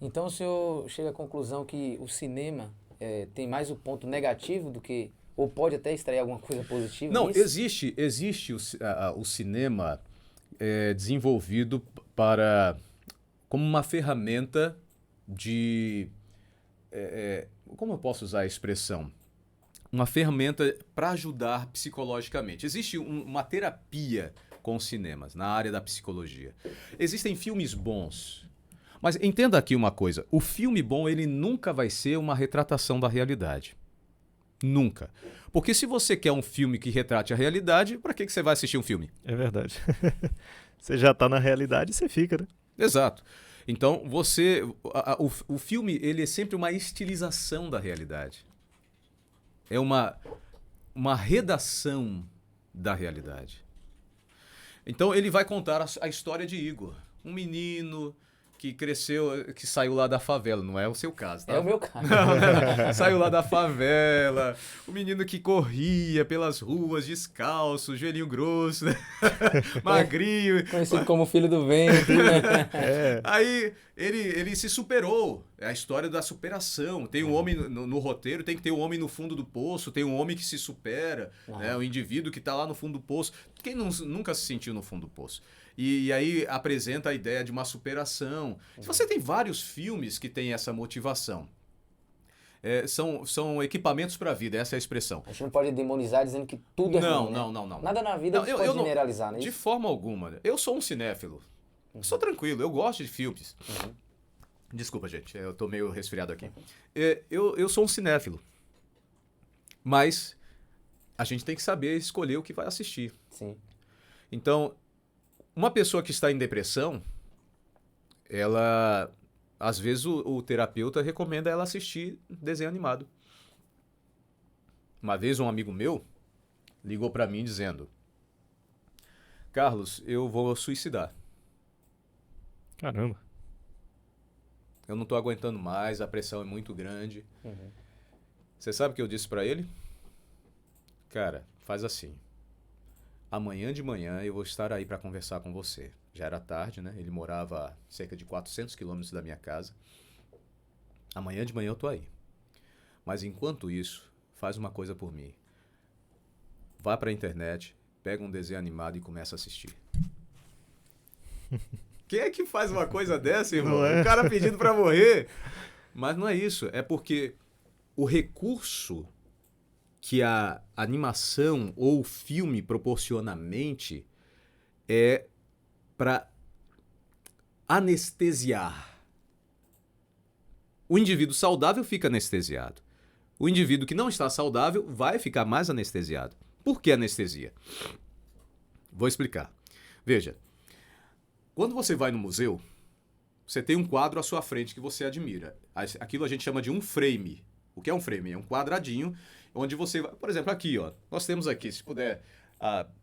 Então o senhor chega à conclusão que o cinema tem mais o ponto negativo do que... Ou pode até extrair alguma coisa positiva Não, nisso? existe o cinema desenvolvido para como uma ferramenta de... como eu posso usar a expressão? Uma ferramenta para ajudar psicologicamente. Existe uma terapia com os cinemas, na área da psicologia. Existem filmes bons. Mas entenda aqui uma coisa, o filme bom ele nunca vai ser uma retratação da realidade. Nunca. Porque se você quer um filme que retrate a realidade, para que você vai assistir um filme? É verdade. Você já tá na realidade e você fica, né? Exato. Então, o filme ele é sempre uma estilização da realidade. É uma redação da realidade. Então, ele vai contar a história de Igor. Um menino que cresceu, que saiu lá da favela. Não é o seu caso, tá? É o meu caso. Não. Saiu lá da favela. O menino que corria pelas ruas descalço, joelhinho grosso, né? Magrinho. Conhecido como filho do vento. Né? Aí ele se superou. É a história da superação. Tem um homem no roteiro, tem que ter um homem no fundo do poço, tem um homem que se supera, né? O indivíduo que está lá no fundo do poço. Quem nunca se sentiu no fundo do poço? E aí apresenta a ideia de uma superação. Você tem vários filmes que têm essa motivação. São equipamentos para a vida, essa é a expressão. A gente não pode demonizar dizendo que tudo é ruim, né? Não. Nada na vida pode generalizar, né? De forma alguma. Eu sou um cinéfilo. Sou tranquilo, eu gosto de filmes. Desculpa, gente, eu tô meio resfriado aqui. Eu sou um cinéfilo. Mas a gente tem que saber escolher o que vai assistir. Sim. Então, uma pessoa que está em depressão, ela... Às vezes o terapeuta recomenda ela assistir desenho animado. Uma vez um amigo meu ligou para mim dizendo: Carlos, eu vou suicidar. Caramba. Eu não tô aguentando mais, a pressão é muito grande. Você sabe o que eu disse para ele? Cara, faz assim. Amanhã de manhã eu vou estar aí para conversar com você. Já era tarde, né? Ele morava a cerca de 400 quilômetros da minha casa. Amanhã de manhã eu tô aí. Mas enquanto isso, faz uma coisa por mim. Vá pra internet, pega um desenho animado e começa a assistir. Quem é que faz uma coisa dessa, irmão? Não é? O cara pedindo pra morrer. Mas não é isso. É porque o recurso que a animação ou o filme proporciona à mente é para anestesiar. O indivíduo saudável fica anestesiado. O indivíduo que não está saudável vai ficar mais anestesiado. Por que anestesia? Vou explicar. Veja, quando você vai no museu, você tem um quadro à sua frente que você admira. Aquilo a gente chama de um frame. O que é um frame? É um quadradinho onde você... Por exemplo, aqui, ó. Nós temos aqui, se puder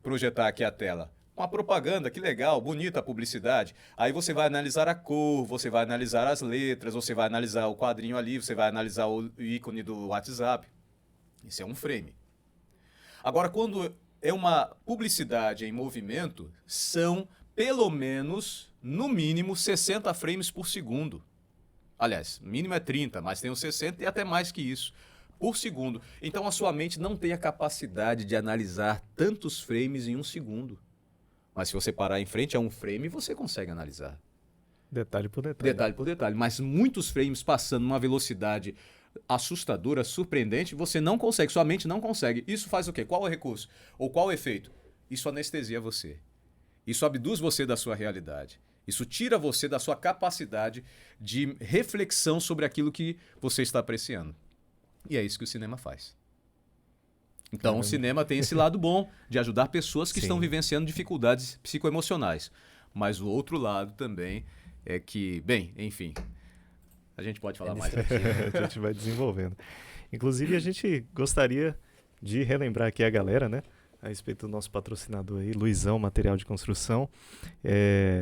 projetar aqui a tela. Uma propaganda, que legal, bonita a publicidade. Aí você vai analisar a cor, você vai analisar as letras, você vai analisar o quadrinho ali, você vai analisar o ícone do WhatsApp. Isso é um frame. Agora, quando é uma publicidade em movimento, são pelo menos, no mínimo, 60 frames por segundo. Aliás, mínimo é 30, mas tem os 60 e até mais que isso por segundo. Então a sua mente não tem a capacidade de analisar tantos frames em um segundo. Mas se você parar em frente a um frame, você consegue analisar. Detalhe por detalhe. Detalhe por detalhe. Mas muitos frames passando numa velocidade assustadora, surpreendente, você não consegue, sua mente não consegue. Isso faz o quê? Qual é o recurso? Ou qual o efeito? Isso anestesia você. Isso abduz você da sua realidade. Isso tira você da sua capacidade de reflexão sobre aquilo que você está apreciando. E é isso que o cinema faz. Então, o cinema tem esse lado bom de ajudar pessoas que estão vivenciando dificuldades psicoemocionais. Mas o outro lado também é que, bem, enfim, a gente pode falar mais. A gente vai desenvolvendo. Inclusive, a gente gostaria de relembrar aqui a galera, né? A respeito do nosso patrocinador aí, Luizão Material de Construção.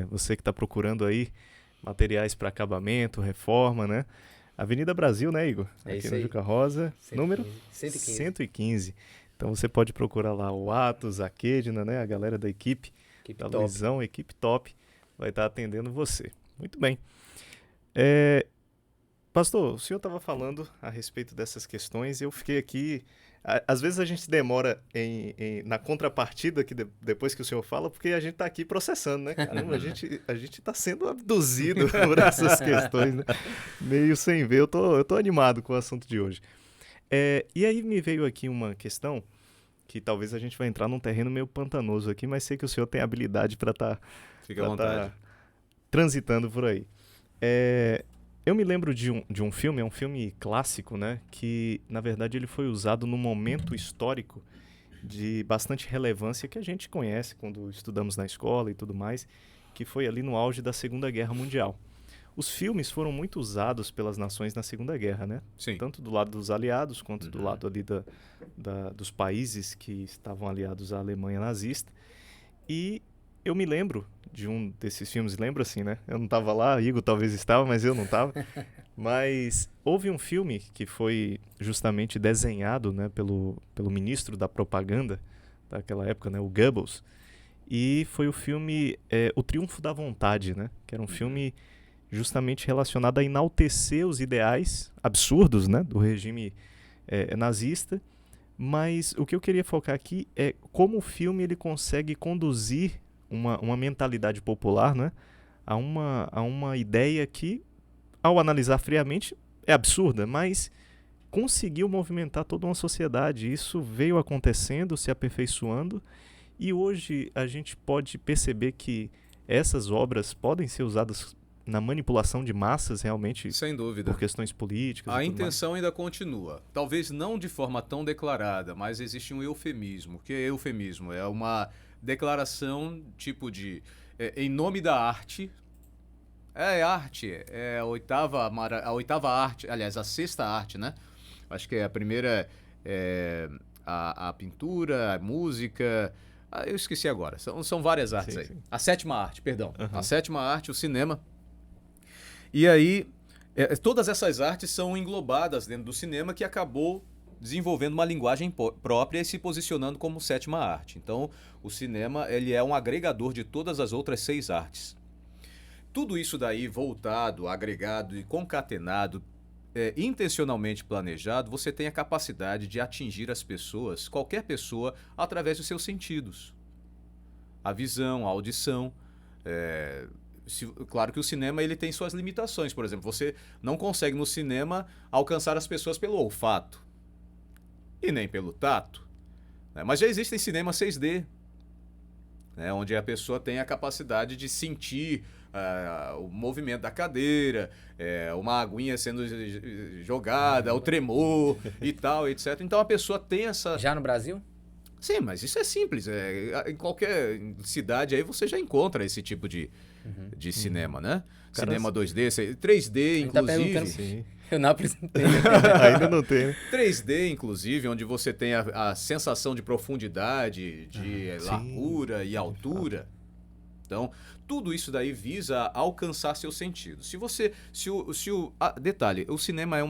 Você que está procurando aí materiais para acabamento, reforma, né? Avenida Brasil, né, Igor? Aqui no Juca Rosa, 115. número 115. 115. Então você pode procurar lá o Atos, a Kedna, né? A galera da equipe da Luizão, equipe top, vai estar atendendo você. Muito bem. Pastor, o senhor estava falando a respeito dessas questões e eu fiquei aqui... Às vezes a gente demora na contrapartida que depois que o senhor fala, porque a gente está aqui processando, né? Caramba, a gente está sendo abduzido por essas questões, né? Meio sem ver, eu tô animado com o assunto de hoje. E aí me veio aqui uma questão que talvez a gente vai entrar num terreno meio pantanoso aqui, mas sei que o senhor tem habilidade para estar transitando por aí. Eu me lembro de um filme, é um filme clássico, né? Que, na verdade, ele foi usado num momento histórico de bastante relevância que a gente conhece quando estudamos na escola e tudo mais, que foi ali no auge da Segunda Guerra Mundial. Os filmes foram muito usados pelas nações na Segunda Guerra, né? Sim. Tanto do lado dos aliados, quanto do lado ali dos países que estavam aliados à Alemanha nazista. E eu me lembro de um desses filmes, lembro assim, né? Eu não estava lá, Igor talvez estava, mas eu não estava. Mas houve um filme que foi justamente desenhado, né, pelo ministro da propaganda daquela época, né, o Goebbels. E foi o filme O Triunfo da Vontade, né? Que era um filme justamente relacionado a enaltecer os ideais absurdos, né, do regime nazista. Mas o que eu queria focar aqui é como o filme ele consegue conduzir uma mentalidade popular, né, a uma ideia que, ao analisar friamente, é absurda, mas conseguiu movimentar toda uma sociedade. Isso veio acontecendo, se aperfeiçoando, e hoje a gente pode perceber que essas obras podem ser usadas na manipulação de massas realmente. Sem dúvida. Por questões políticas. A intenção ainda continua. Talvez não de forma tão declarada, mas existe um eufemismo. O que é eufemismo? É uma declaração tipo de em nome da arte. Arte, a oitava arte, aliás, a sexta arte, né? Acho que a primeira a pintura, a música. Eu esqueci agora. São várias artes aí. Sim. A sétima arte, perdão. A sétima arte, o cinema. E aí, todas essas artes são englobadas dentro do cinema, que acabou desenvolvendo uma linguagem própria e se posicionando como sétima arte. Então, o cinema ele é um agregador de todas as outras 6 artes. Tudo isso daí voltado, agregado e concatenado, intencionalmente planejado, você tem a capacidade de atingir as pessoas, qualquer pessoa, através dos seus sentidos. A visão, a audição. Claro que o cinema ele tem suas limitações. Por exemplo, você não consegue no cinema alcançar as pessoas pelo olfato e nem pelo tato, né? Mas já existem cinemas 6D, né? Onde a pessoa tem a capacidade de sentir o movimento da cadeira, uma aguinha sendo jogada, o tremor e tal, etc. Então a pessoa tem essa... Já no Brasil? Sim, mas isso é simples. Em qualquer cidade aí você já encontra esse tipo de cinema, né? Cinema 2D, 3D, inclusive. Sim. Eu não apresentei. Ainda não tem, né? 3D, inclusive, onde você tem a sensação de profundidade, de largura e altura. Então, tudo isso daí visa alcançar seus sentidos. Detalhe, o cinema é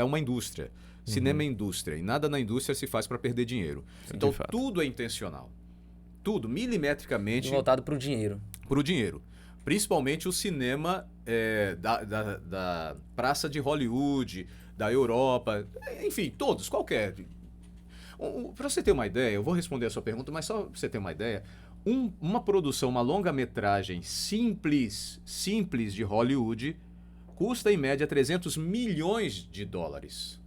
uma indústria. Cinema é indústria, e nada na indústria se faz para perder dinheiro. Então, tudo é intencional. Tudo, milimetricamente... voltado para o dinheiro. Para o dinheiro. Principalmente o cinema da praça de Hollywood, da Europa, enfim, todos, qualquer. Para você ter uma ideia, eu vou responder a sua pergunta, mas só para você ter uma ideia, uma produção, uma longa-metragem simples de Hollywood, custa em média 300 milhões de dólares.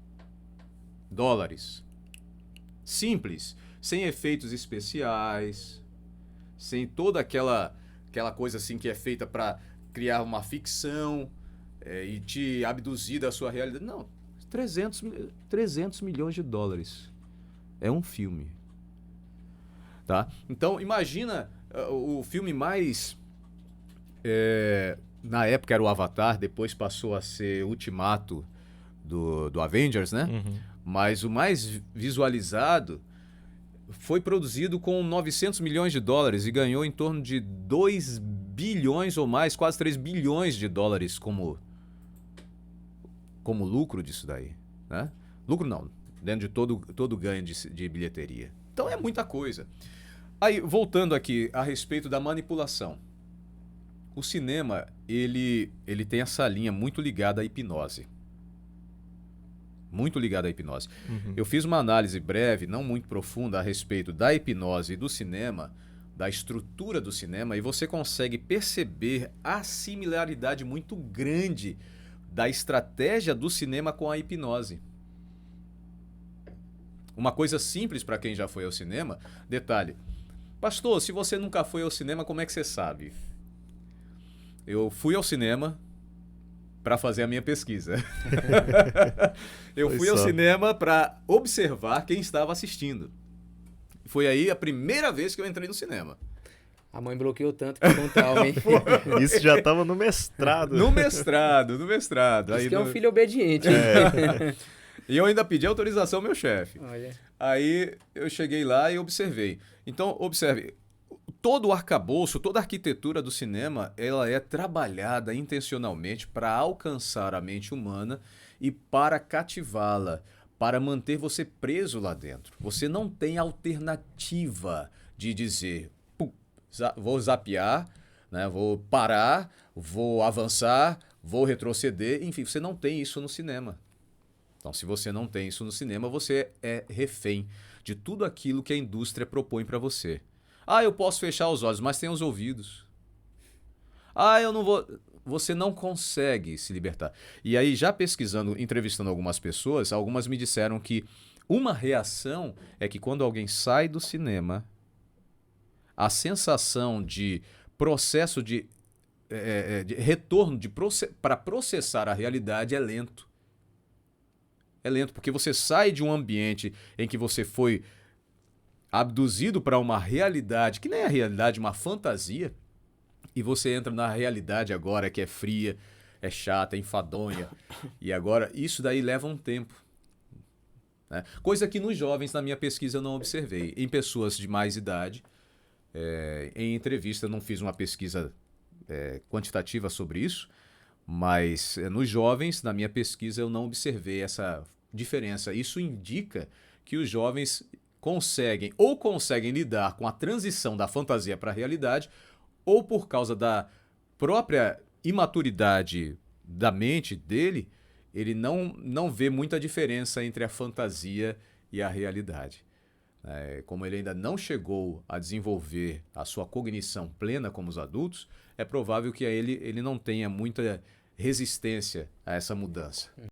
Simples, sem efeitos especiais, sem toda aquela coisa assim que é feita para criar uma ficção e te abduzir da sua realidade. Não, 300 milhões de dólares. É um filme. Tá? Então, imagina o filme mais... na época era o Avatar, depois passou a ser Ultimato do Avengers, né? Mas o mais visualizado foi produzido com 900 milhões de dólares e ganhou em torno de 2 bilhões ou mais, quase 3 bilhões de dólares como lucro disso daí, né? Lucro não, dentro de todo ganho de bilheteria. Então é muita coisa. Aí, voltando aqui a respeito da manipulação. O cinema, ele tem essa linha muito ligada à hipnose. muito ligado à hipnose. Uhum. Eu fiz uma análise breve, não muito profunda, a respeito da hipnose e do cinema, da estrutura do cinema, e você consegue perceber a similaridade muito grande da estratégia do cinema com a hipnose. Uma coisa simples para quem já foi ao cinema. Detalhe, pastor, se você nunca foi ao cinema, como é que você sabe? Eu fui ao cinema para fazer a minha pesquisa. Eu Foi fui ao só. cinema para observar quem estava assistindo. Foi aí a primeira vez que eu entrei no cinema. A mãe bloqueou tanto que foi um trauma, hein? Isso já estava no mestrado. No mestrado. Diz Aí que é um no- filho obediente, hein? E eu ainda pedi autorização ao meu chefe. Olha. Aí eu cheguei lá e observei. Então, observe, todo o arcabouço, toda a arquitetura do cinema, ela é trabalhada intencionalmente para alcançar a mente humana e para cativá-la, para manter você preso lá dentro. Você não tem alternativa de dizer, "Pum, vou zapear, né, vou parar, vou avançar, vou retroceder", enfim, você não tem isso no cinema. Então, se você não tem isso no cinema, você é refém de tudo aquilo que a indústria propõe para você. Ah, eu posso fechar os olhos, mas tem os ouvidos. Ah, eu não vou... Você não consegue se libertar. E aí, já pesquisando, entrevistando algumas pessoas, algumas me disseram que uma reação é que quando alguém sai do cinema, a sensação de processo de retorno para processar a realidade é lento. É lento, porque você sai de um ambiente em que você foi abduzido para uma realidade, que nem é a realidade, uma fantasia, e você entra na realidade agora que é fria, é chata, é enfadonha. E agora, isso daí leva um tempo. Né? Coisa que nos jovens, na minha pesquisa, eu não observei. Em pessoas de mais idade, em entrevista, eu não fiz uma pesquisa quantitativa sobre isso, mas nos jovens, na minha pesquisa, eu não observei essa diferença. Isso indica que os jovens conseguem lidar com a transição da fantasia para a realidade, ou por causa da própria imaturidade da mente dele, ele não vê muita diferença entre a fantasia e a realidade. Como ele ainda não chegou a desenvolver a sua cognição plena como os adultos, é provável que ele não tenha muita resistência a essa mudança.